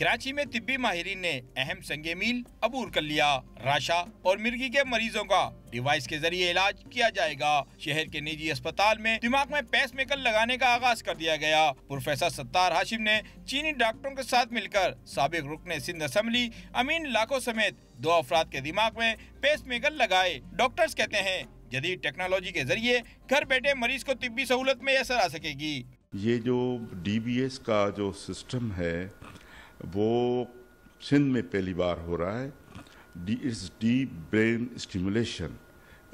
कराची में तिब्बी माहिरीन ने अहम संगे मील अबूर कर लिया। राशा और मिर्गी के मरीजों का डिवाइस के जरिए इलाज किया जाएगा। शहर के निजी अस्पताल में दिमाग में पेसमेकर लगाने का आगाज कर दिया गया। प्रोफेसर सत्तार हाशिम ने चीनी डॉक्टरों के साथ मिलकर साबिक रुकने सिंध असेंबली अमीन लाखो समेत 2 अफराद के दिमाग में पेसमेकर लगाए। डॉक्टर्स कहते हैं जदीद टेक्नोलॉजी के जरिए घर बैठे मरीज को तिब्बी सहूलत में असर आ सकेगी। ये जो DBS का जो सिस्टम है वो सिंध में पहली बार हो रहा है। It's deep brain stimulation.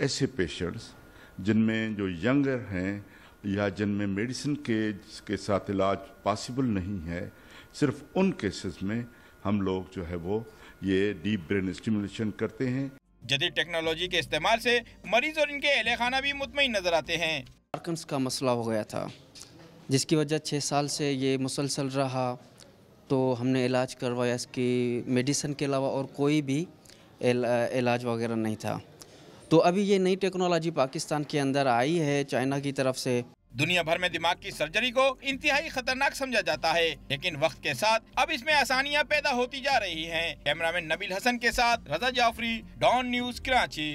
ऐसे पेशेंट्स जिनमें जो यंगर हैं या जिनमें मेडिसिन के साथ इलाज पॉसिबल नहीं है, सिर्फ उन केसेस में हम लोग जो है वो ये डीप ब्रेन स्टिमुलेशन करते हैं। जदीद टेक्नोलॉजी के इस्तेमाल से मरीज और इनके अहले खाना भी मुतमईन नजर आते हैं। पार्किंसंस का मसला हो गया था, जिसकी वजह 6 साल से ये मुसलसल रहा, तो हमने इलाज करवाया। इसकी मेडिसिन के अलावा और कोई भी इलाज वगैरह नहीं था। तो अभी ये नई टेक्नोलॉजी पाकिस्तान के अंदर आई है चाइना की तरफ से। दुनिया भर में दिमाग की सर्जरी को इंतहाई खतरनाक समझा जाता है, लेकिन वक्त के साथ अब इसमें आसानियां पैदा होती जा रही हैं। कैमरामैन नबील हसन के साथ रजा जाफरी, डॉन न्यूज़, कराची।